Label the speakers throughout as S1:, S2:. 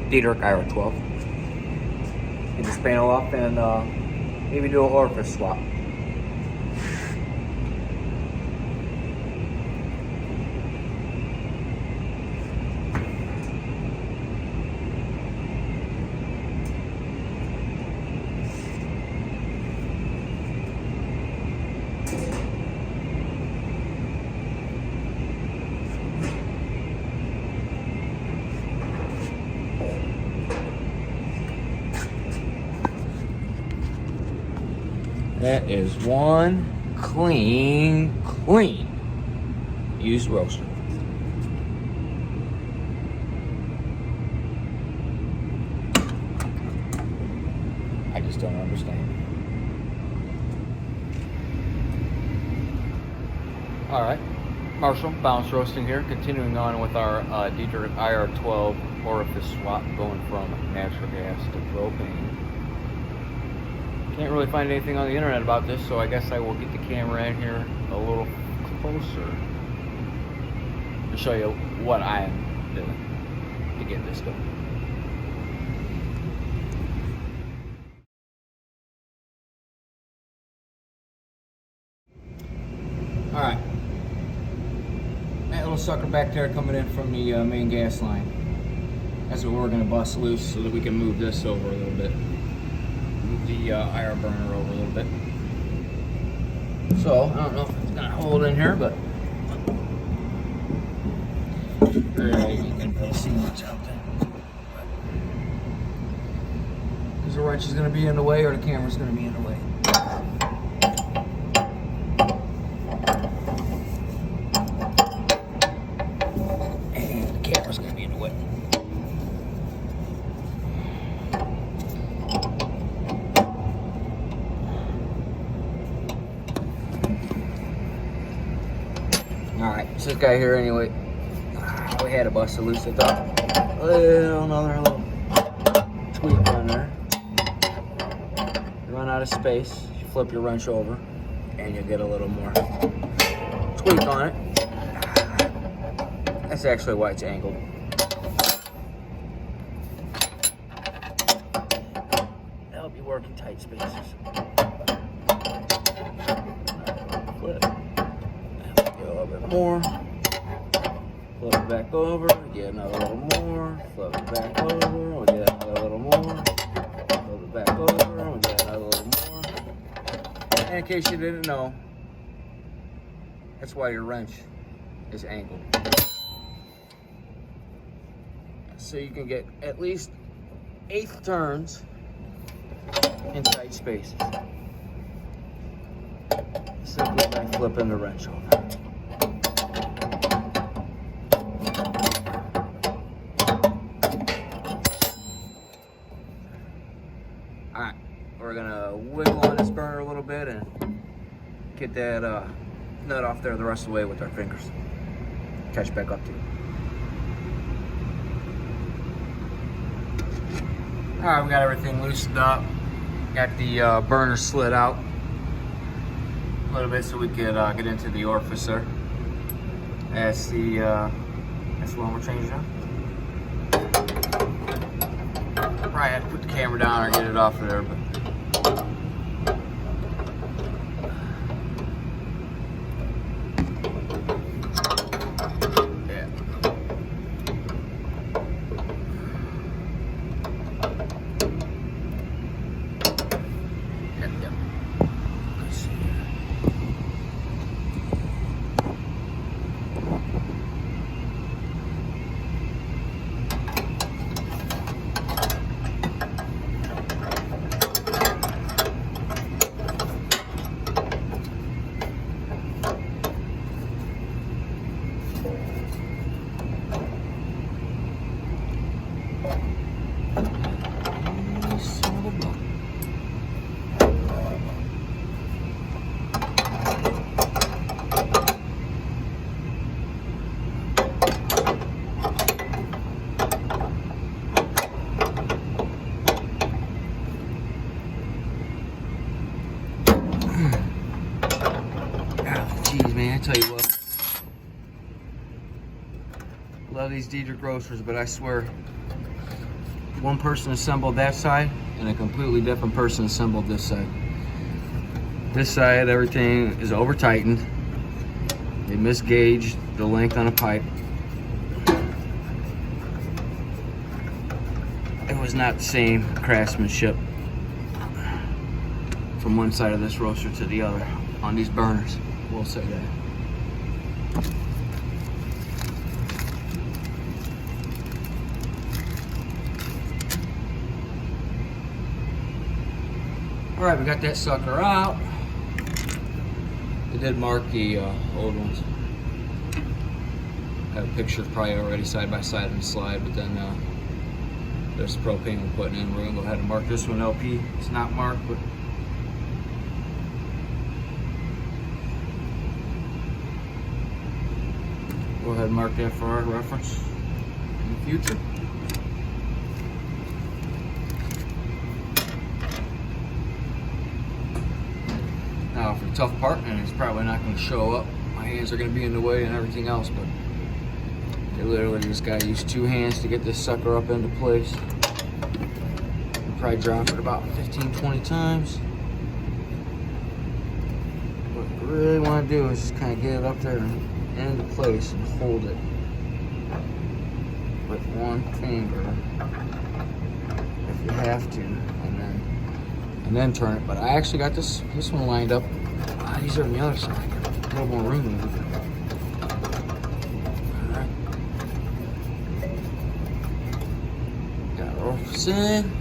S1: Diedrich IR-12. Get this panel up and maybe do an orifice swap. That is one clean used roaster. I just don't understand. All right, Marshall, Bounce Roasting here, continuing on with our Diedrich IR-12 orifice swap, going from natural gas to propane. Can't really find anything on the internet about this, so I guess I will get the camera in here a little closer to show you what I am doing to get this done. All right, that little sucker back there coming in from the main gas line. That's what we're gonna bust loose so that we can move this over a little bit. Move the IR burner over a little bit. So, I don't know if it's gonna hold in here, but you can really see what's out there. Because the wrench is gonna be in the way or the camera's gonna be in the way. And the camera's gonna be in the way. Alright, it's this guy here anyway. We had to bust it loose, I thought. Another little tweak on there. You run out of space, you flip your wrench over, and you get a little more tweak on it. That's actually why it's angled. Help you work in tight spaces. Flip. A little bit more, flip it back over, get another little more, flip it back over, we'll get another little more, flip it back over, we'll get another little more. And in case you didn't know, that's why your wrench is angled. So you can get at least 1/8 turns in tight spaces. Simply by flipping the wrench over. Alright, we're gonna wiggle on this burner a little bit and get that nut off there the rest of the way with our fingers. Catch back up to you. Alright, we got everything loosened up. Got the burner slid out a little bit so we could get into the orifice there. That's the one we're changing out. Probably have to put the camera down or get it off of there, but yeah. Yep. Let's see here. Man, I tell you what, love these Diedrich roasters, but I swear one person assembled that side and a completely different person assembled this side. This side, everything is over tightened. They misgauged the length on a pipe. It was not the same craftsmanship from one side of this roaster to the other on these burners. We'll say that. All right, we got that sucker out. They did mark the old ones. Got a picture probably already side by side in the slide, but then there's the propane we're putting in. We're gonna go ahead and mark this one LP. It's not marked, but go ahead and mark that for our reference in the future. Now for the tough part, and it's probably not going to show up, my hands are going to be in the way and everything else, but they literally just got to use 2 hands to get this sucker up into place. I'll probably drop it about 15-20 times. What I really want to do is just kind of get it up there and into place and hold it with one finger if you have to, and then turn it. But I actually got this one lined up. These are on the other side. A little more room in it. Alright. Got Orifice in.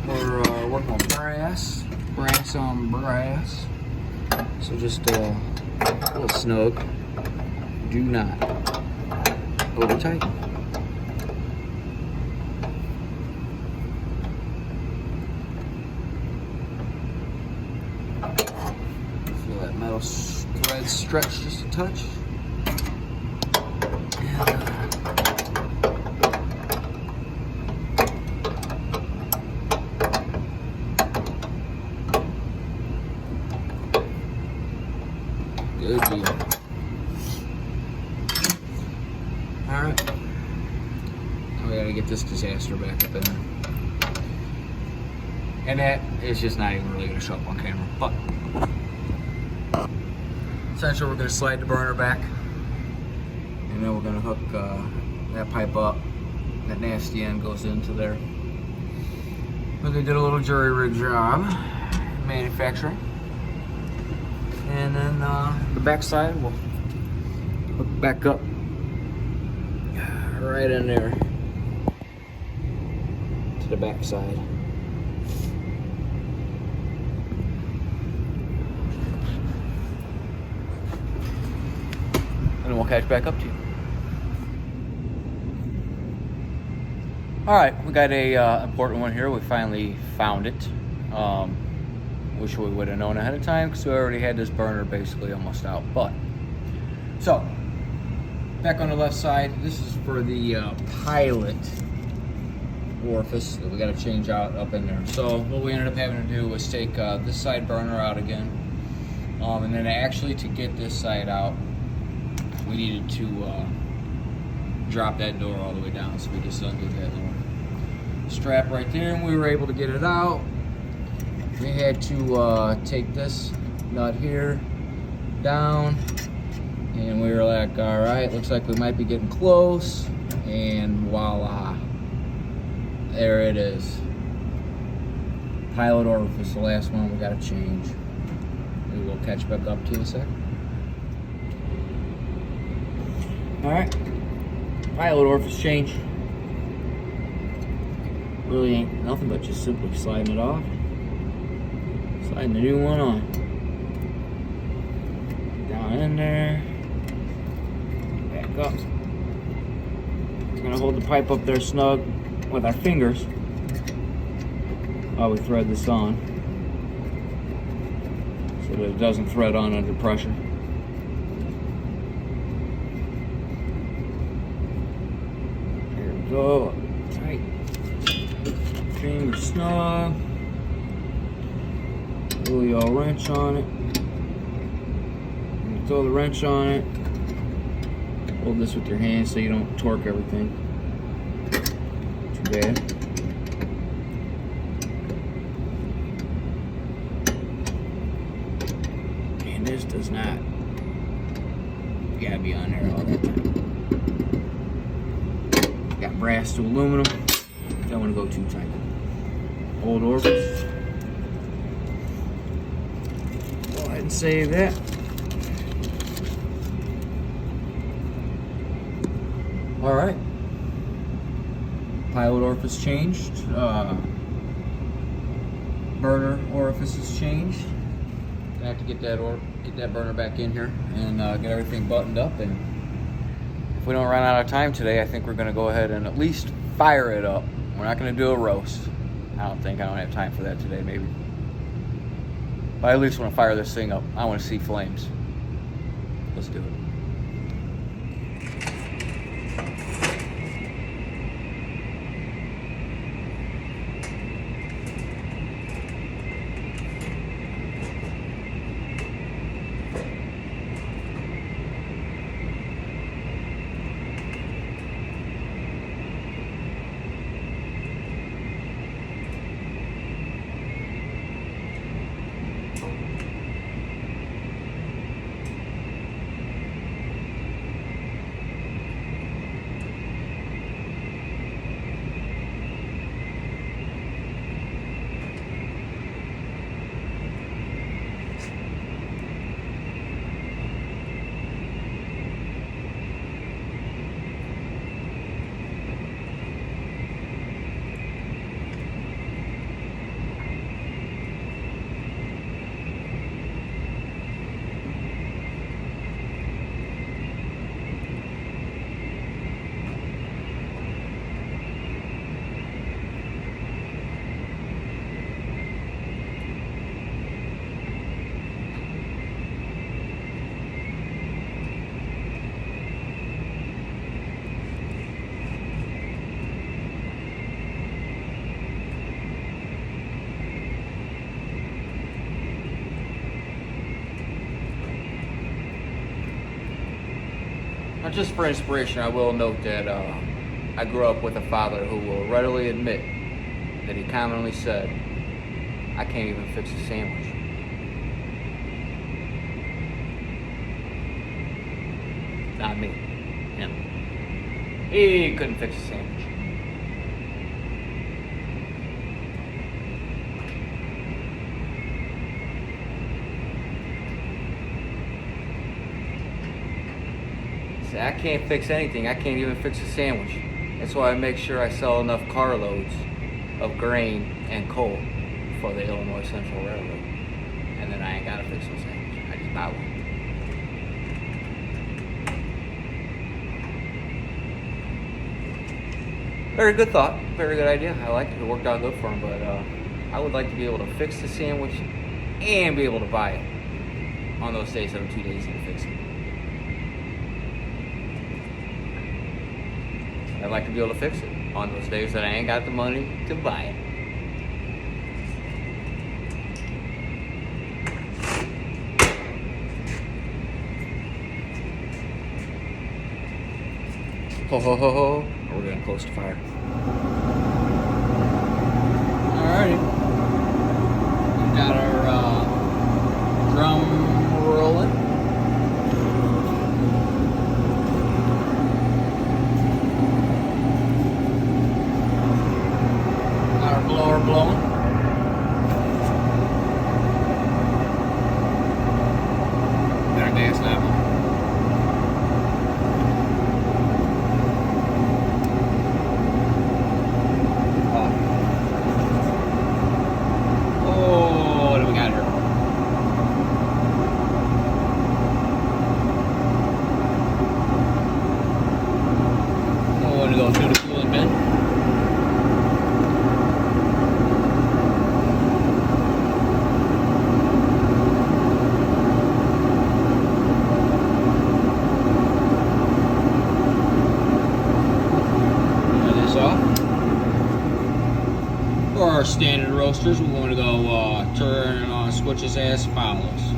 S1: We're working on brass on brass. So just a little snug. Do not over tighten. Feel that metal thread stretch just a touch. Good deal. Alright. Now we gotta get this disaster back up in there. And that is just not even really gonna show up on camera. But essentially we're gonna slide the burner back. And then we're gonna hook that pipe up. That nasty end goes into there. But they did a little jury rig job manufacturing. And then the back side will hook back up right in there to the back side. And then we'll catch back up to you. All right, we got a important one here. We finally found it. Wish we would have known ahead of time because we already had this burner basically almost out. But so back on the left side, this is for the pilot orifice that we got to change out up in there. So what we ended up having to do was take this side burner out again, and then actually to get this side out, we needed to drop that door all the way down. So we just undid that little strap right there, and we were able to get it out. We had to take this nut here down, and we were like, all right, looks like we might be getting close, and voila, there it is. Pilot orifice, the last one we got to change. We will catch back up to you in a second. All right, pilot orifice change. Really ain't nothing but just simply sliding it off. Sliding the new one on. Down in there. Back up. We're gonna hold the pipe up there snug with our fingers while we thread this on, so that it doesn't thread on under pressure. There we go. Tight. Finger snug. Really all wrench on it. And throw the wrench on it. Hold this with your hand so you don't torque everything too too bad. And this does not. You gotta be on there all the time. Got brass to aluminum. Don't want to go too tight. Old Orifice. Go ahead and save that. All right. Pilot orifice changed. Burner orifice is changed. Gonna have to get that burner back in here and get everything buttoned up. And if we don't run out of time today, I think we're gonna go ahead and at least fire it up. We're not gonna do a roast. I don't have time for that today, maybe. But I at least want to fire this thing up. I want to see flames. Let's do it. Now, just for inspiration, I will note that I grew up with a father who will readily admit that he commonly said, "I can't even fix a sandwich." Not me, him. He couldn't fix a sandwich. I can't fix anything. I can't even fix a sandwich. That's why I make sure I sell enough carloads of grain and coal for the Illinois Central Railroad. And then I ain't gotta fix no sandwich. I just buy one. Very good thought. Very good idea. I like it. It worked out good for him. But I would like to be able to fix the sandwich and be able to buy it on those days that I'm too lazy to fix it. I'd like to be able to fix it on those days that I ain't got the money to buy it. Ho ho ho ho. We're getting close to fire. Alrighty. We got our drum rolling. Blower blowing. Got our gas knob on. Oh, what do we got here? Oh, what to go through the cooling bin? For our standard roasters, we're going to go turn on switches as follows.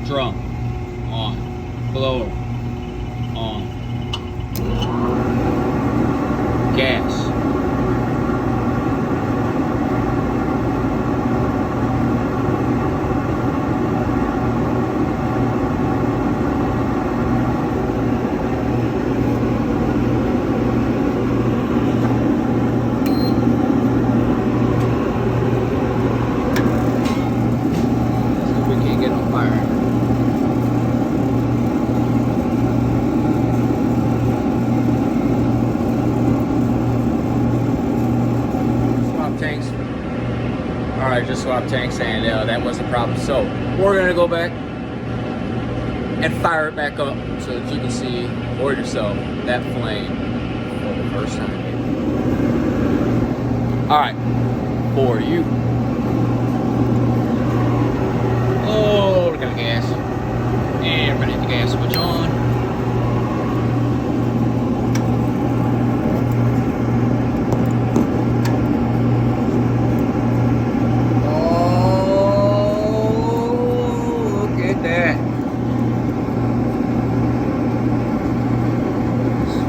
S1: Drum on, blower on, gas fire, just swap tanks, and that was a problem. So we're gonna go back and fire it back up so that you can see for yourself that flame for the first time. All right, for you. Oh, look at the gas. And we're gonna hit the gas switch on. Oh, look at that.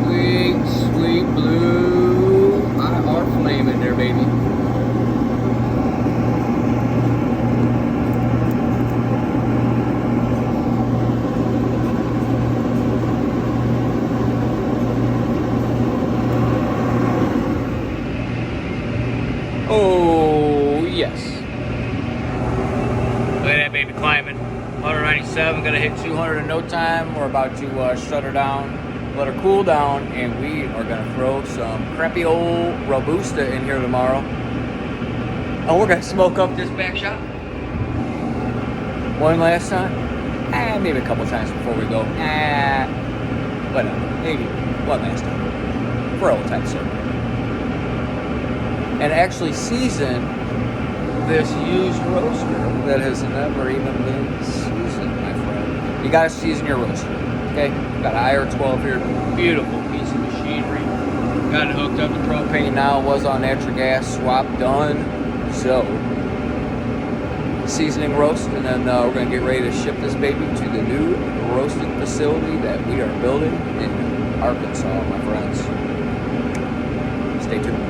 S1: Sweet, sweet blue IR flame in there, baby. Oh, yes. Look at that baby climbing. 197, gonna hit 200 in no time. We're about to shut her down, let her cool down, and we are gonna throw some crappy old Robusta in here tomorrow. And we're gonna smoke up this back shop. One last time. Maybe a couple times before we go. But maybe one last time. For old time's sake. And actually season this used roaster that has never even been seasoned, my friend. You gotta season your roaster, okay? Got an IR-12 here, beautiful piece of machinery. Got it hooked up to propane now, was on natural gas, swap done. So, seasoning roast, and then we're gonna get ready to ship this baby to the new roasting facility that we are building in Arkansas, my friends. Stay tuned.